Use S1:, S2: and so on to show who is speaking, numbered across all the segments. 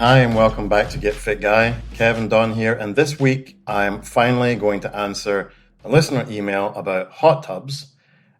S1: Hi and welcome back to Get Fit Guy. Kevin Dunn here, and this week I'm finally going to answer a listener email about hot tubs,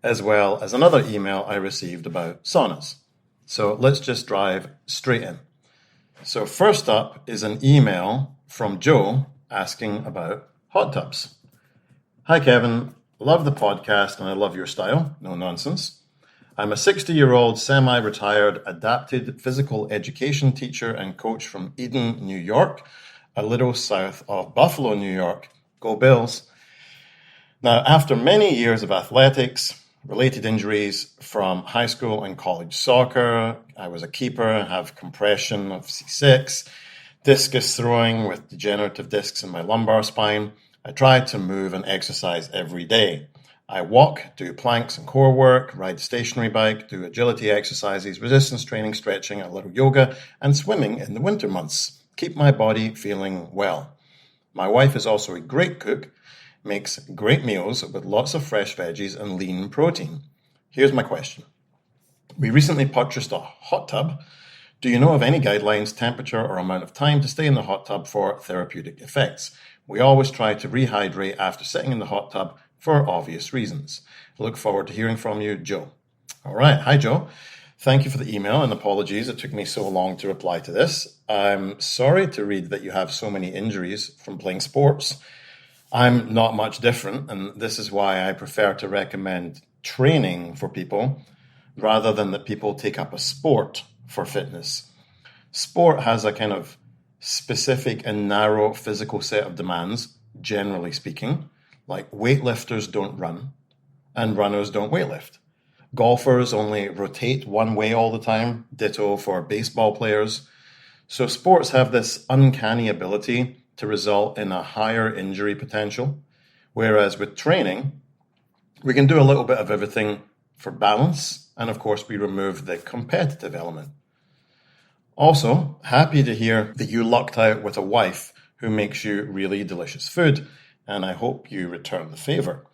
S1: as well as another email I received about saunas. So let's just drive straight in. So first up is an email from Joe asking about hot tubs. Hi Kevin, love the podcast and I love your style, no nonsense. I'm a 60-year-old semi-retired adapted physical education teacher and coach from Eden, New York, a little south of Buffalo, New York. Go Bills. Now, after many years of athletics, related injuries from high school and college soccer, I was a keeper, have compression of C6, discus throwing with degenerative discs in my lumbar spine. I try to move and exercise every day. I walk, do planks and core work, ride the stationary bike, do agility exercises, resistance training, stretching, a little yoga, and swimming in the winter months. Keep my body feeling well. My wife is also a great cook, makes great meals with lots of fresh veggies and lean protein. Here's my question. We recently purchased a hot tub. Do you know of any guidelines, temperature, or amount of time to stay in the hot tub for therapeutic effects? We always try to rehydrate after sitting in the hot tub for obvious reasons. I look forward to hearing from you, Joe. All right. Hi, Joe. Thank you for the email and apologies it took me so long to reply to this. I'm sorry to read that you have so many injuries from playing sports. I'm not much different, and this is why I prefer to recommend training for people rather than that people take up a sport for fitness. Sport has a kind of specific and narrow physical set of demands, generally speaking. Like weightlifters don't run and runners don't weightlift. Golfers only rotate one way all the time, ditto for baseball players. So sports have this uncanny ability to result in a higher injury potential, whereas with training, we can do a little bit of everything for balance, and of course we remove the competitive element. Also, happy to hear that you lucked out with a wife who makes you really delicious food, and I hope you return the favor.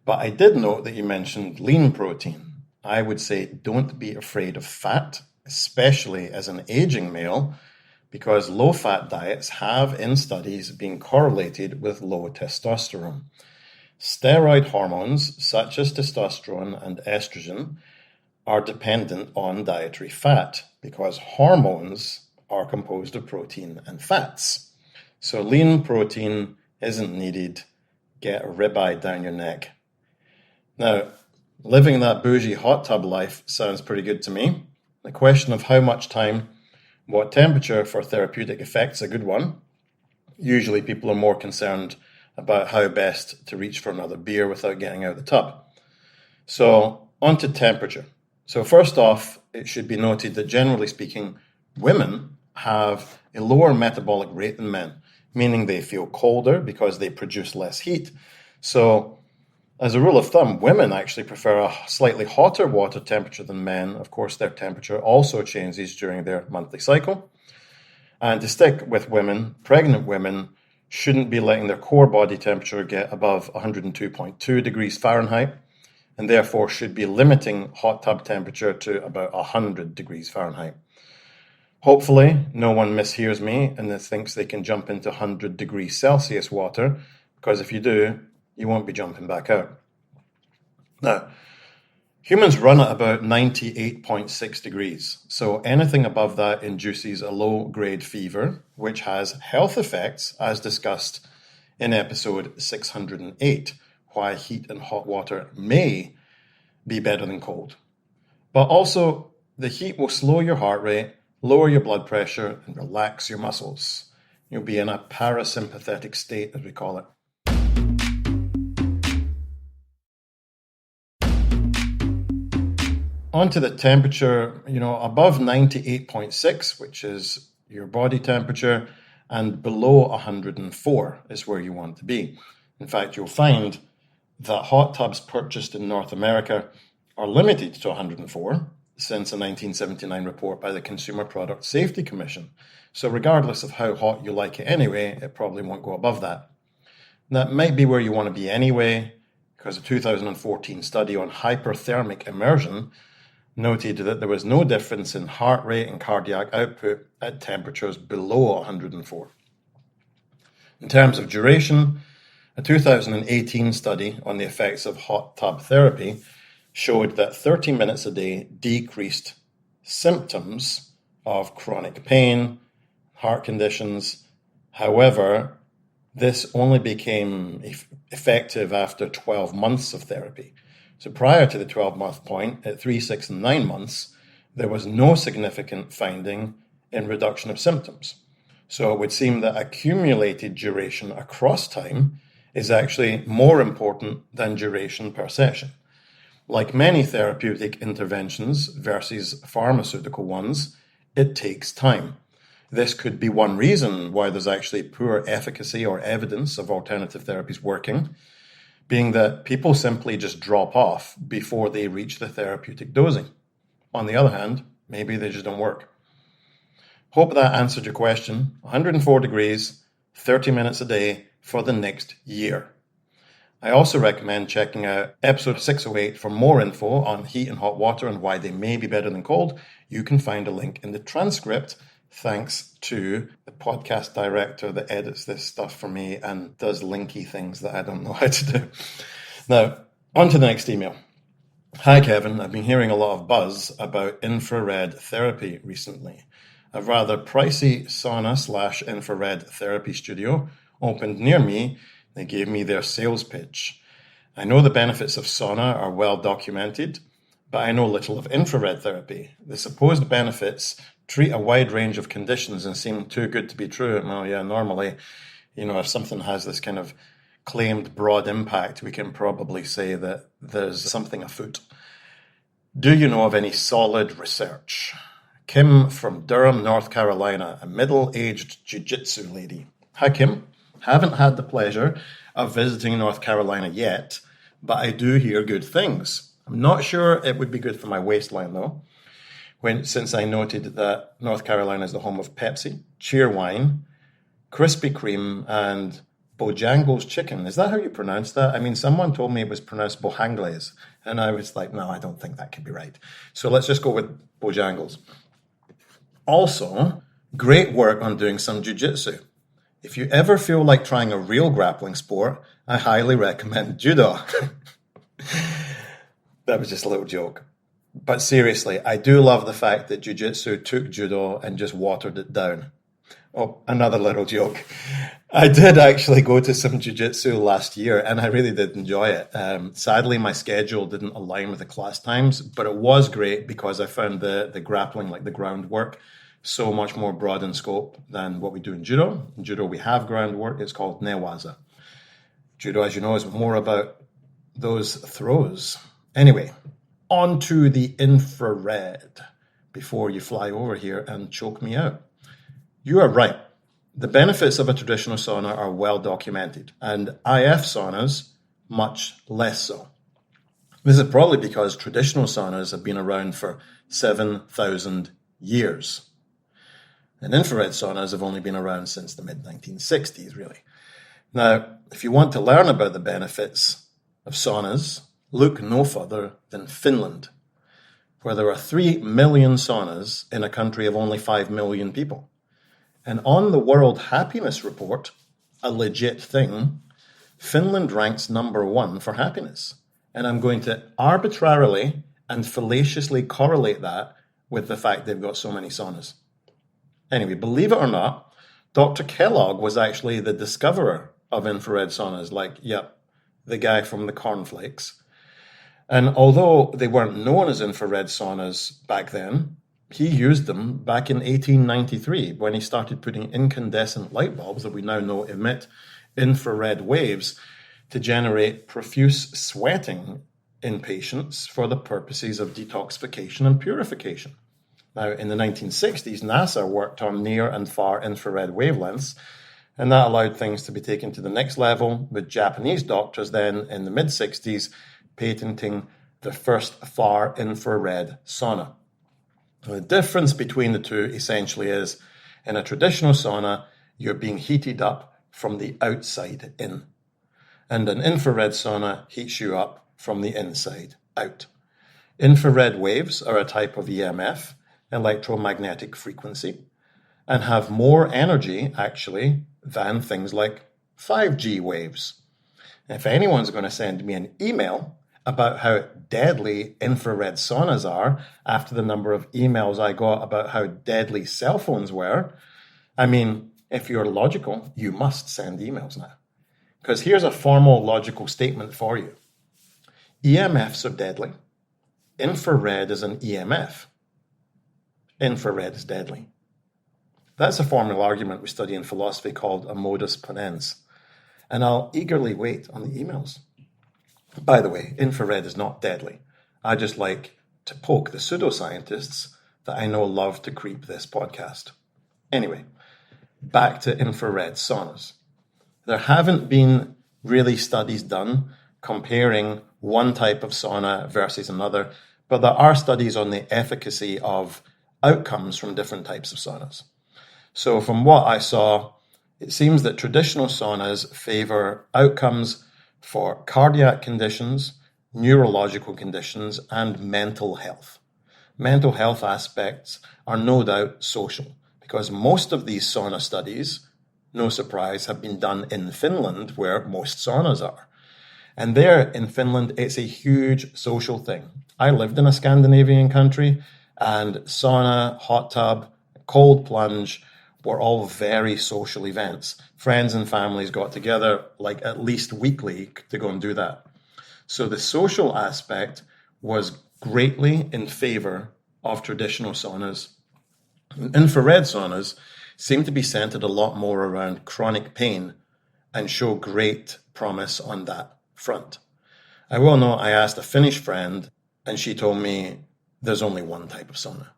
S1: But I did note that you mentioned lean protein. I would say don't be afraid of fat, especially as an aging male, because low-fat diets have, in studies, been correlated with low testosterone. Steroid hormones, such as testosterone and estrogen, are dependent on dietary fat because hormones are composed of protein and fats. So lean protein isn't needed. Get a ribeye down your neck. Now, living that bougie hot tub life sounds pretty good to me. The question of how much time, what temperature for therapeutic effects is a good one. Usually people are more concerned about how best to reach for another beer without getting out of the tub. So, on to temperature. So first off, it should be noted that generally speaking, women have a lower metabolic rate than men, meaning they feel colder because they produce less heat. So as a rule of thumb, women actually prefer a slightly hotter water temperature than men. Of course, their temperature also changes during their monthly cycle. And to stick with women, pregnant women shouldn't be letting their core body temperature get above 102.2 degrees Fahrenheit, and therefore should be limiting hot tub temperature to about 100 degrees Fahrenheit. Hopefully, no one mishears me and thinks they can jump into 100 degrees Celsius water, because if you do, you won't be jumping back out. Now, humans run at about 98.6 degrees, so anything above that induces a low-grade fever, which has health effects, as discussed in episode 608, why heat and hot water may be better than cold. But also, the heat will slow your heart rate, lower your blood pressure, and relax your muscles. You'll be in a parasympathetic state, as we call it. On to the temperature, above 98.6, which is your body temperature, and below 104 is where you want to be. In fact, you'll find that hot tubs purchased in North America are limited to 104, since a 1979 report by the Consumer Product Safety Commission. So regardless of how hot you like it anyway, it probably won't go above that. And that might be where you want to be anyway, because a 2014 study on hyperthermic immersion noted that there was no difference in heart rate and cardiac output at temperatures below 104. In terms of duration, a 2018 study on the effects of hot tub therapy showed that 30 minutes a day decreased symptoms of chronic pain, heart conditions. However, this only became effective after 12 months of therapy. So prior to the 12-month point, at 3, 6, and 9 months, there was no significant finding in reduction of symptoms. So it would seem that accumulated duration across time is actually more important than duration per session. Like many therapeutic interventions versus pharmaceutical ones, it takes time. This could be one reason why there's actually poor efficacy or evidence of alternative therapies working, being that people simply just drop off before they reach the therapeutic dosing. On the other hand, maybe they just don't work. Hope that answered your question. 104 degrees, 30 minutes a day for the next year. I also recommend checking out episode 608 for more info on heat and hot water and why they may be better than cold. You can find a link in the transcript, thanks to the podcast director that edits this stuff for me and does linky things that I don't know how to do. Now, on to the next email. Hi, Kevin. I've been hearing a lot of buzz about infrared therapy recently. A rather pricey sauna/infrared therapy studio opened near me. They gave me their sales pitch. I know the benefits of sauna are well documented, but I know little of infrared therapy. The supposed benefits treat a wide range of conditions and seem too good to be true. Well, yeah, normally, if something has this kind of claimed broad impact, we can probably say that there's something afoot. Do you know of any solid research? Kim from Durham, North Carolina, a middle-aged jiu-jitsu lady. Hi, Kim. Haven't had the pleasure of visiting North Carolina yet, but I do hear good things. I'm not sure it would be good for my waistline, though, since I noted that North Carolina is the home of Pepsi, Cheerwine, Krispy Kreme, and Bojangles chicken. Is that how you pronounce that? I mean, someone told me it was pronounced Bojangles, and I was like, no, I don't think that could be right. So let's just go with Bojangles. Also, great work on doing some jiu-jitsu. If you ever feel like trying a real grappling sport, I highly recommend judo. That was just a little joke. But seriously, I do love the fact that jiu-jitsu took judo and just watered it down. Oh, another little joke. I did actually go to some jiu-jitsu last year, and I really did enjoy it. Sadly, my schedule didn't align with the class times, but it was great because I found the grappling, like the groundwork, so much more broad in scope than what we do in judo. In judo, we have groundwork. It's called newaza. Judo, as you know, is more about those throws. Anyway, on to the infrared before you fly over here and choke me out. You are right. The benefits of a traditional sauna are well documented, and IF saunas much less so. This is probably because traditional saunas have been around for 7,000 years. And infrared saunas have only been around since the mid-1960s, really. Now, if you want to learn about the benefits of saunas, look no further than Finland, where there are 3 million saunas in a country of only 5 million people. And on the World Happiness Report, a legit thing, Finland ranks number 1 for happiness. And I'm going to arbitrarily and fallaciously correlate that with the fact they've got so many saunas. Anyway, believe it or not, Dr. Kellogg was actually the discoverer of infrared saunas, the guy from the cornflakes. And although they weren't known as infrared saunas back then, he used them back in 1893 when he started putting incandescent light bulbs that we now know emit infrared waves to generate profuse sweating in patients for the purposes of detoxification and purification. Now, in the 1960s, NASA worked on near and far infrared wavelengths, and that allowed things to be taken to the next level, with Japanese doctors then, in the mid-60s, patenting the first far infrared sauna. The difference between the two essentially is, in a traditional sauna, you're being heated up from the outside in, and an infrared sauna heats you up from the inside out. Infrared waves are a type of EMF, electromagnetic frequency, and have more energy, actually, than things like 5G waves. If anyone's going to send me an email about how deadly infrared saunas are after the number of emails I got about how deadly cell phones were, I mean, if you're logical, you must send emails now. Because here's a formal logical statement for you. EMFs are deadly. Infrared is an EMF. Infrared is deadly. That's a formal argument we study in philosophy called a modus ponens. And I'll eagerly wait on the emails. By the way, infrared is not deadly. I just like to poke the pseudoscientists that I know love to creep this podcast. Anyway, back to infrared saunas. There haven't been really studies done comparing one type of sauna versus another, but there are studies on the efficacy of outcomes from different types of saunas. So from what I saw, it seems that traditional saunas favor outcomes for cardiac conditions, neurological conditions, and mental health. Mental health aspects are no doubt social, because most of these sauna studies, no surprise, have been done in Finland, where most saunas are. And there in Finland, it's a huge social thing. I lived in a Scandinavian country, and sauna, hot tub, cold plunge were all very social events. Friends and families got together like at least weekly to go and do that. So the social aspect was greatly in favor of traditional saunas. Infrared saunas seem to be centered a lot more around chronic pain and show great promise on that front. I will note I asked a Finnish friend and she told me there's only one type of sauna.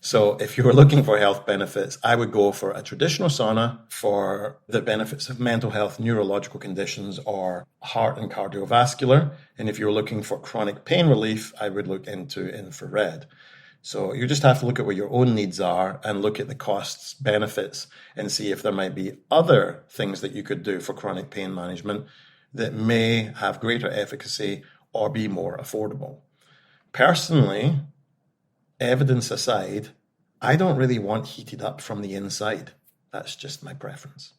S1: So if you were looking for health benefits, I would go for a traditional sauna for the benefits of mental health, neurological conditions, or heart and cardiovascular. And if you're looking for chronic pain relief, I would look into infrared. So you just have to look at what your own needs are and look at the costs, benefits, and see if there might be other things that you could do for chronic pain management that may have greater efficacy or be more affordable. Personally, evidence aside, I don't really want heated up from the inside. That's just my preference.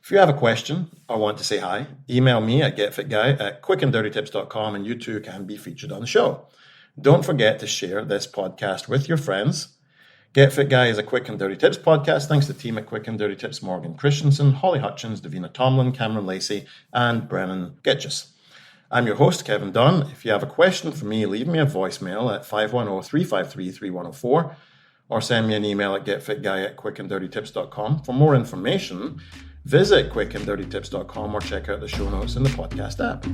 S1: If you have a question or want to say hi, email me at getfitguy@quickanddirtytips.com and you too can be featured on the show. Don't forget to share this podcast with your friends. Get Fit Guy is a Quick and Dirty Tips podcast thanks to the team at Quick and Dirty Tips, Morgan Christensen, Holly Hutchins, Davina Tomlin, Cameron Lacey, and Brennan Gitchis. I'm your host, Kevin Dunn. If you have a question for me, leave me a voicemail at 510-353-3104 or send me an email at getfitguy@quickanddirtytips.com. For more information, visit quickanddirtytips.com or check out the show notes in the podcast app.